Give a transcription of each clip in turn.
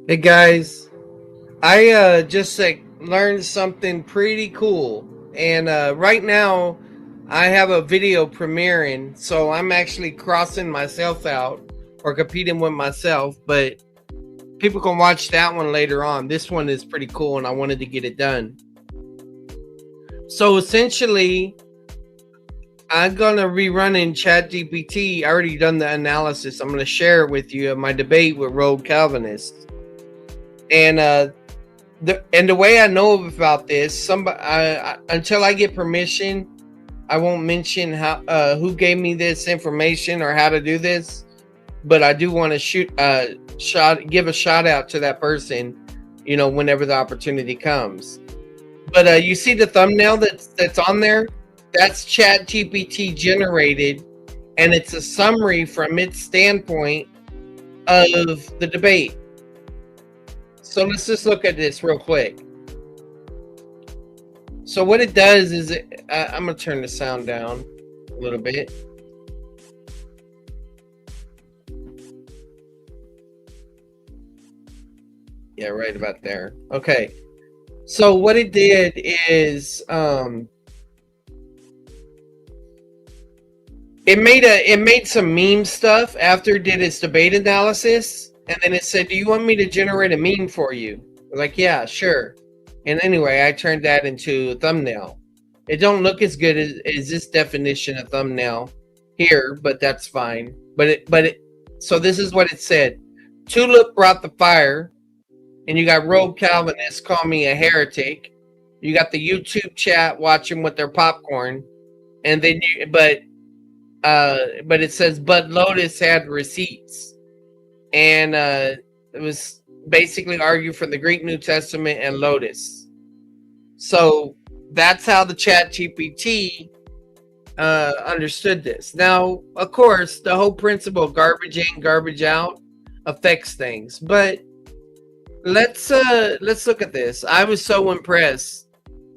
Hey guys, I just learned something pretty cool, and right now I have a video premiering, so I'm actually crossing myself out or competing with myself. But people can watch that one later on. This one is pretty cool, and I wanted to get it done. So essentially, I'm gonna be running ChatGPT. I already done the analysis. I'm gonna share it with you of my debate with Rogue Calvinist, and the way I know about this, somebody until I get permission, I won't mention how who gave me this information or how to do this. But I do want to give a shout out to that person, whenever the opportunity comes. But you see the thumbnail that's on there. That's Chat GPT generated, and it's a summary from its standpoint of the debate. So let's just look at this real quick. So what it does is, I'm going to turn the sound down a little bit. Yeah, right about there. Okay. So what it did is it made some meme stuff after it did its debate analysis, and then it said, "Do you want me to generate a meme for you?" I was like, "Yeah, sure." And anyway, I turned that into a thumbnail. It don't look as good as this definition of thumbnail here, but that's fine. So this is what it said. Tulip brought the fire, and you got Rogue Calvinists call me a heretic. You got the YouTube chat watching with their popcorn, and then but it says, but LOTUS had receipts, and it was basically argue for the Greek New Testament and LOTUS. So that's how the Chat GPT understood this. Now, of course, the whole principle of garbage in, garbage out affects things, but let's look at this. I was so impressed.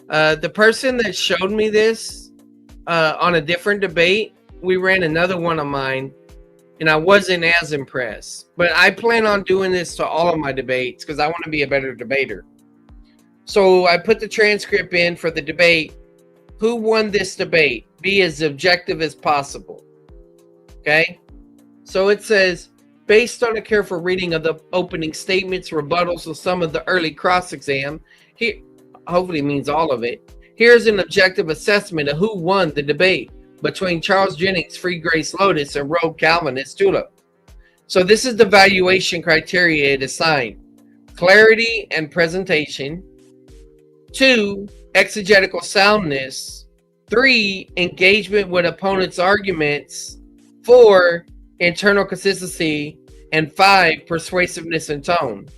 The person that showed me this on a different debate, we ran another one of mine, and I wasn't as impressed. But I plan on doing this to all of my debates because I want to be a better debater. So I put the transcript in for the debate. Who won this debate? Be as objective as possible. Okay? So it says, based on a careful reading of the opening statements, rebuttals of some of the early cross-exam, here hopefully means all of it. Here's an objective assessment of who won the debate between Charles Jennings, Free Grace LOTUS, and Rogue Calvinist TULIP. So this is the valuation criteria it assigned. Clarity and presentation. 2, exegetical soundness. 3, engagement with opponents' arguments. 4, internal consistency. And 5, persuasiveness and tone.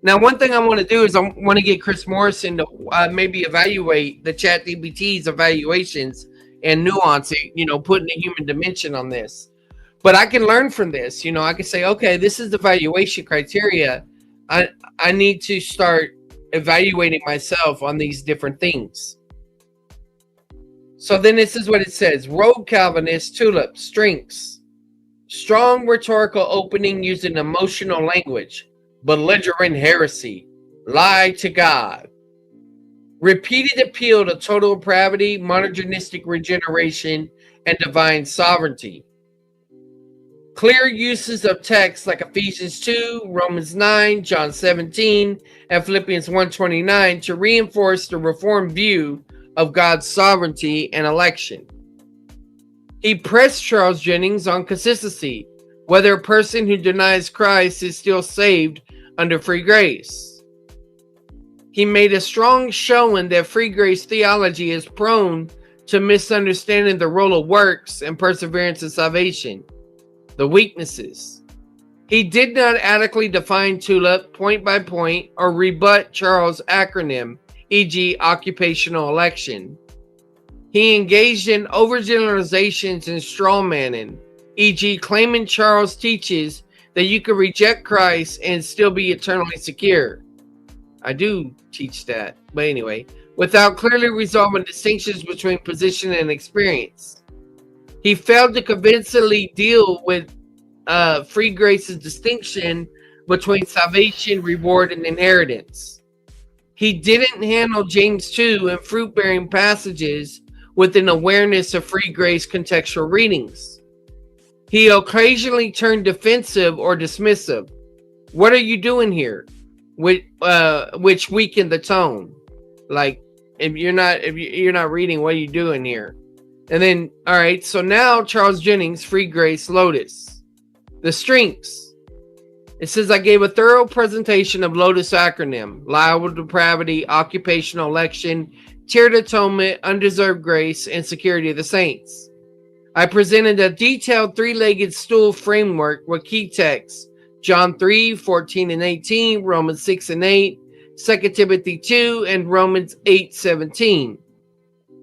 Now, one thing I want to do is I want to get Chris Morrison to maybe evaluate the ChatGPT's evaluations and nuance it, putting a human dimension on this. But I can learn from this. I can say, okay, this is the evaluation criteria. I need to start evaluating myself on these different things. So then this is what it says. Rogue Calvinist, TULIP, strengths. Strong rhetorical opening using emotional language. Belligerent heresy. Lie to God. Repeated appeal to total depravity, monergistic regeneration, and divine sovereignty. Clear uses of texts like Ephesians 2, Romans 9, John 17, and Philippians 1:29 to reinforce the Reformed view of God's sovereignty and election. He pressed Charles Jennings on consistency, whether a person who denies Christ is still saved under free grace. He made a strong showing that free grace theology is prone to misunderstanding the role of works and perseverance in salvation. The weaknesses. He did not adequately define TULIP point by point or rebut Charles' acronym, e.g. occupational election. He engaged in overgeneralizations and strawmanning, e.g. claiming Charles teaches that you can reject Christ and still be eternally secure. I do teach that, but anyway, without clearly resolving distinctions between position and experience. He failed to convincingly deal with free grace's distinction between salvation, reward, and inheritance. He didn't handle James 2 and fruit-bearing passages with an awareness of free grace contextual readings. He occasionally turned defensive or dismissive. What are you doing here? Which weakened the tone. Like, if you're not reading, what are you doing here? And then, all right, so now Charles Jennings, Free Grace, Lotus. The strengths. It says, I gave a thorough presentation of LOTUS acronym: liable depravity, occupational election, tiered atonement, undeserved grace, and security of the saints. I presented a detailed three-legged stool framework with key texts: John 3, 14 and 18, Romans 6 and 8, 2 Timothy 2, and Romans 8, 17.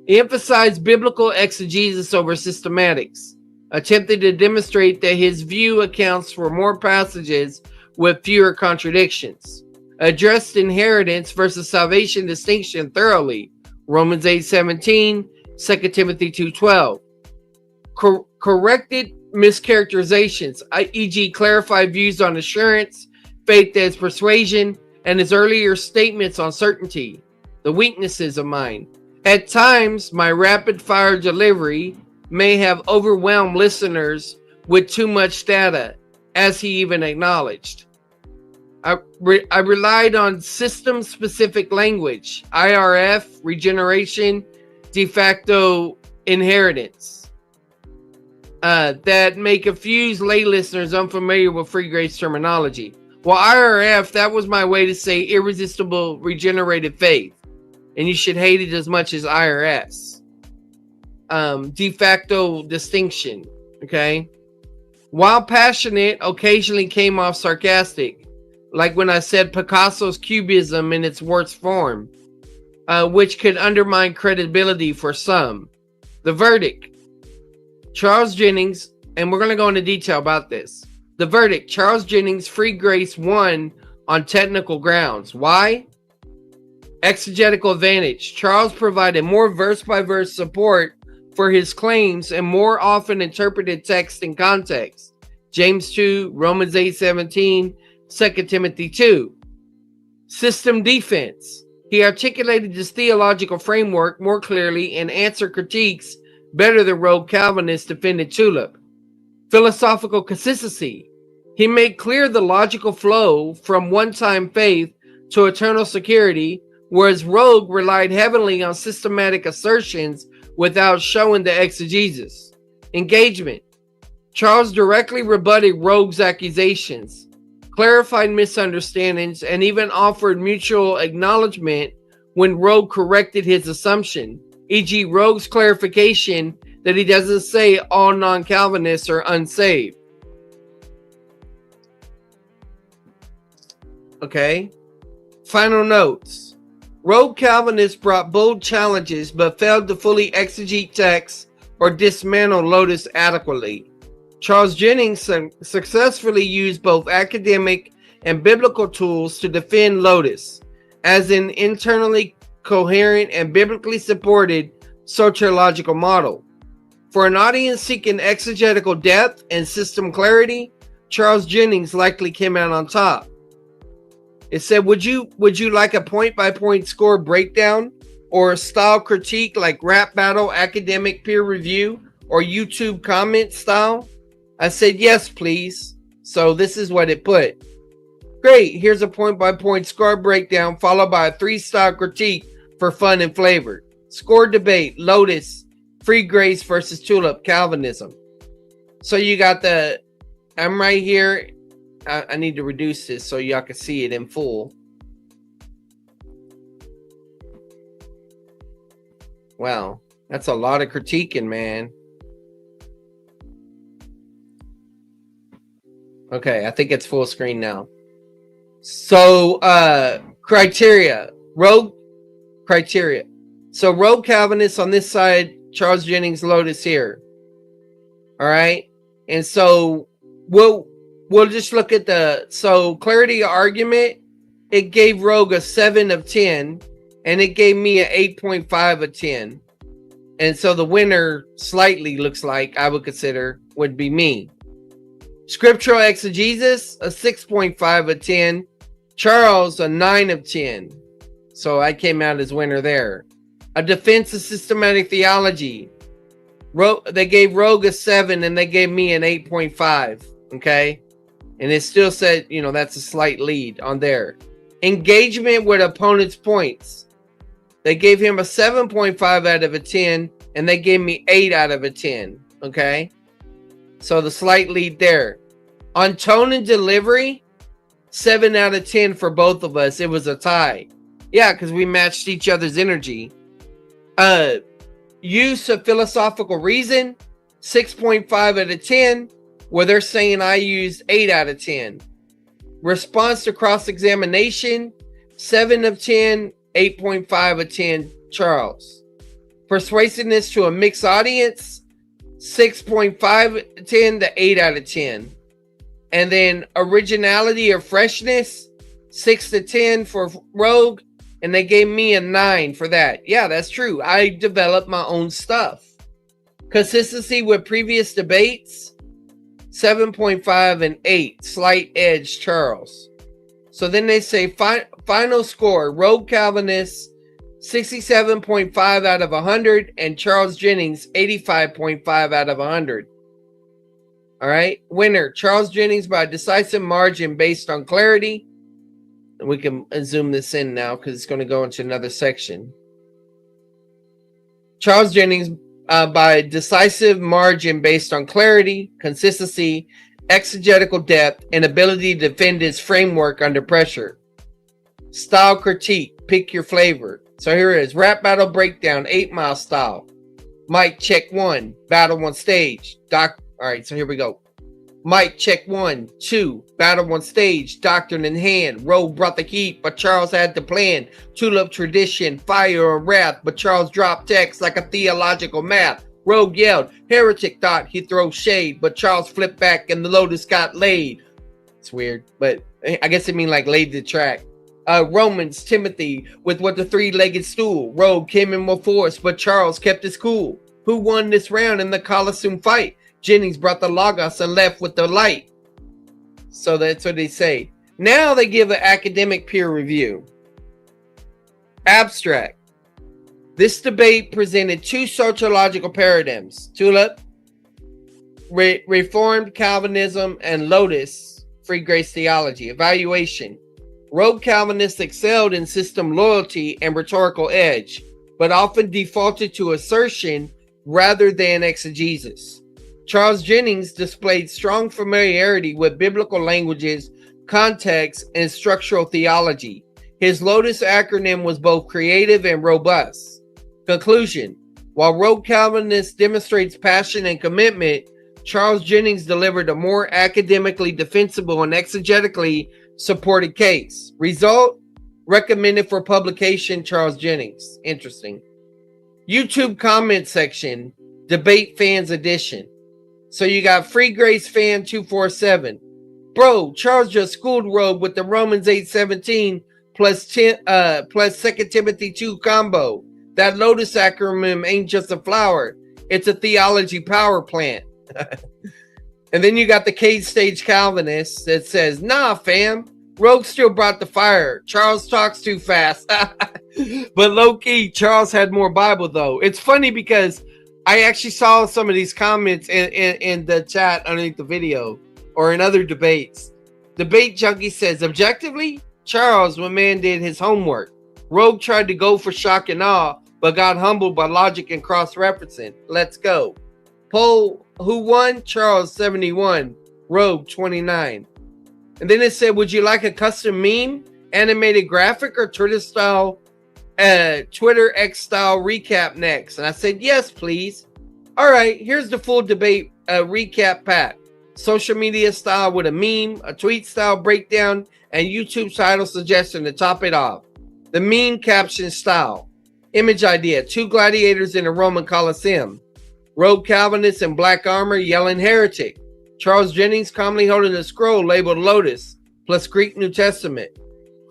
He emphasized biblical exegesis over systematics, attempting to demonstrate that his view accounts for more passages with fewer contradictions. Addressed inheritance versus salvation distinction thoroughly, Romans 8:17, 2 Timothy 2:12. Corrected mischaracterizations, e.g. clarified views on assurance, faith as persuasion, and his earlier statements on certainty, the weaknesses of mine. At times, my rapid-fire delivery may have overwhelmed listeners with too much data, as he even acknowledged. I relied on system-specific language, IRF, regeneration, de facto inheritance, that may confuse lay listeners unfamiliar with free grace terminology. Well, IRF, that was my way to say irresistible regenerated faith, and you should hate it as much as IRS. De facto distinction, okay? While passionate, occasionally came off sarcastic, like when I said Picasso's cubism in its worst form, which could undermine credibility for some. The verdict: Charles Jennings, and we're going to go into detail about this. The verdict: Charles Jennings, Free Grace, won on technical grounds. Why? Exegetical advantage. Charles provided more verse-by-verse support for his claims and more often interpreted text in context. James 2, Romans 8:17, 2 Timothy 2. System defense. He articulated his theological framework more clearly and answered critiques better than rogue Calvinists defended TULIP. Philosophical consistency. He made clear the logical flow from one-time faith to eternal security, whereas rogue relied heavily on systematic assertions without showing the exegesis. Engagement. Charles directly rebutted rogue's accusations, clarified misunderstandings, and even offered mutual acknowledgement when rogue corrected his assumption, e.g. rogue's clarification that he doesn't say all non-Calvinists are unsaved. Okay. Final notes. Rogue Calvinists brought bold challenges but failed to fully exegete texts or dismantle LOTUS adequately. Charles Jennings successfully used both academic and biblical tools to defend LOTUS as an internally coherent and biblically supported soteriological model. For an audience seeking exegetical depth and system clarity, Charles Jennings likely came out on top. It said, would you like a point-by-point score breakdown or a style critique like rap battle, academic peer review, or YouTube comment style? I said, yes, please. So this is what it put. Great, here's a point-by-point score breakdown followed by a 3-style critique for fun and flavor. Score debate, LOTUS, Free Grace versus TULIP, Calvinism. So you got I'm right here. I need to reduce this so y'all can see it in full. Wow, that's a lot of critiquing, man. Okay, I think it's full screen now. So, criteria. Rogue criteria. So, rogue Calvinists on this side, Charles Jennings, LOTUS here. All right? And so, we'll just look at clarity of argument. It gave Rogue a 7 of 10, and it gave me an 8.5 of 10. And so the winner slightly looks like I would consider would be me. Scriptural exegesis, a 6.5 out of 10. Charles, a 9 of 10. So I came out as winner there. A defense of systematic theology. They gave Rogue a 7 and they gave me an 8.5. Okay. And it still said, that's a slight lead on there. Engagement with opponent's points. They gave him a 7.5 out of a 10 and they gave me 8 out of a 10. Okay. So the slight lead there. On tone and delivery, 7 out of 10 for both of us. It was a tie. Yeah, because we matched each other's energy. Use of philosophical reason, 6.5 out of 10, where they're saying I used 8 out of 10. Response to cross-examination, 7 of 10, 8.5 of 10, Charles. Persuasiveness to a mixed audience, 6.5 of 10 to 8 out of 10. And then originality or freshness, 6 to 10 for Rogue. And they gave me a 9 for that. Yeah, that's true. I developed my own stuff. Consistency with previous debates, 7.5 and 8. Slight edge, Charles. So then they say final score, Rogue Calvinist, 67.5 out of 100. And Charles Jennings, 85.5 out of 100. All right. Winner, Charles Jennings by a decisive margin based on clarity. And we can zoom this in now because it's going to go into another section. Charles Jennings by a decisive margin based on clarity, consistency, exegetical depth, and ability to defend his framework under pressure. Style critique, pick your flavor. So here it is. Rap battle breakdown, 8 Mile style. Mic check 1, battle on stage. All right, so here we go. Mic check 1, 2, battle on stage, doctrine in hand. Rogue brought the heat, but Charles had the plan. Tulip tradition, fire and wrath, but Charles dropped text like a theological math. Rogue yelled, heretic thought he throw shade, but Charles flipped back and the Lotus got laid. It's weird, but I guess it mean like laid the track. Romans, Timothy, with what the 3-legged stool. Rogue came in with force, but Charles kept his cool. Who won this round in the Colosseum fight? Jennings brought the Logos and left with the light. So that's what they say. Now they give an academic peer review. Abstract. This debate presented 2 sociological paradigms. TULIP, Reformed Calvinism, and LOTUS, Free Grace Theology. Evaluation. Rogue Calvinists excelled in system loyalty and rhetorical edge, but often defaulted to assertion rather than exegesis. Charles Jennings displayed strong familiarity with biblical languages, context, and structural theology. His LOTUS acronym was both creative and robust. Conclusion. While Rogue Calvinist demonstrates passion and commitment, Charles Jennings delivered a more academically defensible and exegetically supported case. Result, recommended for publication, Charles Jennings. Interesting. YouTube comment section, Debate Fans Edition. So you got Free Grace Fan 247. Bro, Charles just schooled Rogue with the Romans 8:17 plus 2 Timothy 2 combo. That LOTUS acronym ain't just a flower. It's a theology power plant. And then you got the Cage Stage Calvinist that says, nah, fam. Rogue still brought the fire. Charles talks too fast. But low-key, Charles had more Bible, though. It's funny because I actually saw some of these comments in the chat underneath the video or in other debates. Debate Junkie says, objectively, Charles, when man did his homework. Rogue tried to go for shock and awe, but got humbled by logic and cross-referencing. Let's go. Poll, who won? Charles, 71. Rogue, 29. And then it said, would you like a custom meme, animated graphic, or Twitter X style recap next? And I said, yes, please. All right, here's the full debate recap pack. Social media style with a meme, a tweet style breakdown, and YouTube title suggestion to top it off. The meme caption style. Image idea, 2 gladiators in a Roman Colosseum. Rogue Calvinists in black armor yelling heretic. Charles Jennings calmly holding a scroll labeled LOTUS, plus Greek New Testament.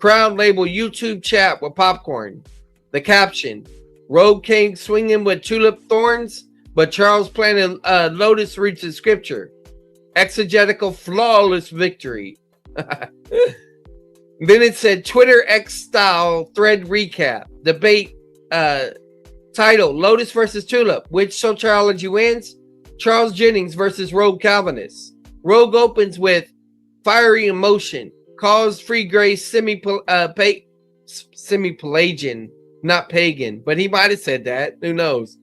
Crowd labeled YouTube chat with popcorn. The caption, Rogue came swinging with tulip thorns, but Charles planted LOTUS roots in scripture. exegetical flawless victory. Then it said Twitter X style thread recap. Debate title, Lotus versus TULIP. Which soteriology wins? Charles Jennings versus Rogue Calvinist. Rogue opens with fiery emotion, calls free grace semi-Pelagian, not pagan, but he might have said that. Who knows?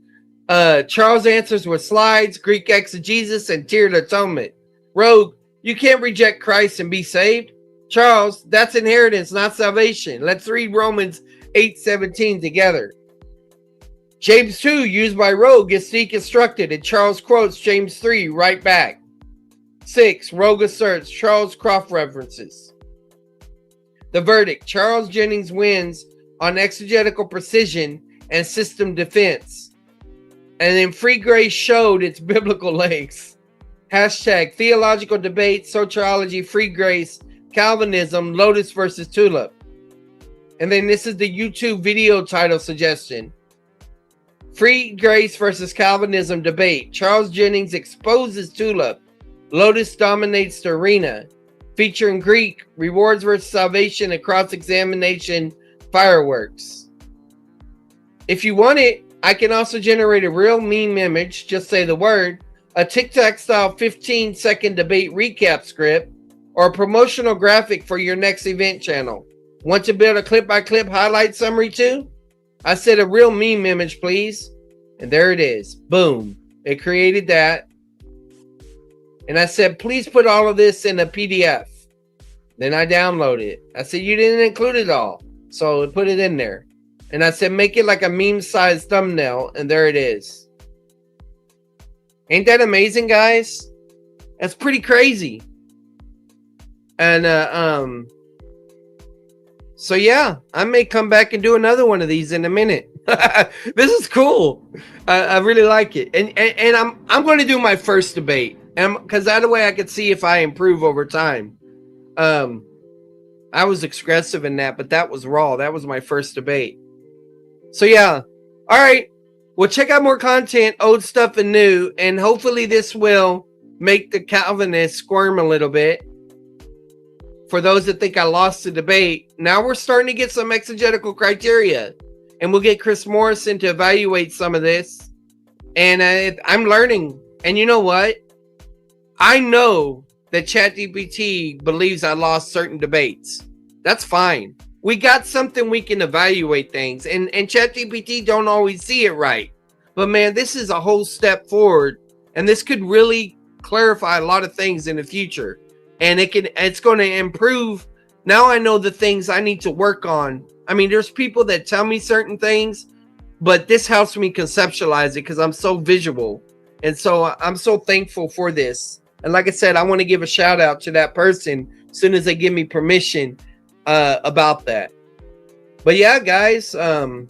Charles answers with slides, Greek exegesis, and tiered atonement. Rogue, you can't reject Christ and be saved. Charles, that's inheritance, not salvation. Let's read Romans 8:17 together. James 2, used by Rogue, is deconstructed, and Charles quotes James 3 right back. 6, Rogue asserts Charles Croft references. The verdict, Charles Jennings wins on exegetical precision and system defense. And then free grace showed its biblical legs. Hashtag theological debate, soteriology, free grace, Calvinism, Lotus versus TULIP. And then this is the YouTube video title suggestion. Free grace versus Calvinism debate. Charles Jennings exposes TULIP. Lotus dominates the arena. Featuring Greek, rewards versus salvation and cross-examination fireworks. If you want it, I can also generate a real meme image, just say the word, a TikTok style 15-second debate recap script, or a promotional graphic for your next event channel. Want to build a clip-by-clip highlight summary too? I said a real meme image, please. And there it is. Boom. It created that. And I said, please put all of this in a PDF. Then I downloaded it. I said, you didn't include it all. So put it in there. And I said, make it like a meme-sized thumbnail. And there it is. Ain't that amazing, guys? That's pretty crazy. And, so yeah, I may come back and do another one of these in a minute. This is cool. I really like it. And I'm going to do my first debate. Because that way I could see if I improve over time. I was aggressive in that, but that was raw. That was my first debate. So yeah. All right. Well, check out more content, old stuff and new. And hopefully this will make the Calvinists squirm a little bit. For those that think I lost the debate, now we're starting to get some exegetical criteria. And we'll get Chris Morrison to evaluate some of this. And I'm learning. And you know what? I know that ChatGPT believes I lost certain debates. That's fine. We got something we can evaluate things. And ChatGPT don't always see it right. But man, this is a whole step forward. And this could really clarify a lot of things in the future. And it's going to improve. Now I know the things I need to work on. I mean, there's people that tell me certain things, but this helps me conceptualize it because I'm so visual. And so I'm so thankful for this. And like I said, I want to give a shout out to that person as soon as they give me permission about that. But yeah, guys, I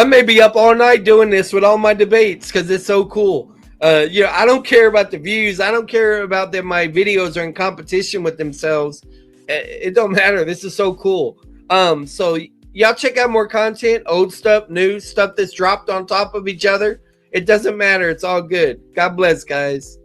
may be up all night doing this with all my debates because it's so cool. I don't care about the views. I don't care about that my videos are in competition with themselves. It don't matter. This is so cool. So y'all check out more content, old stuff, new stuff that's dropped on top of each other. It doesn't matter. It's all good. God bless, guys.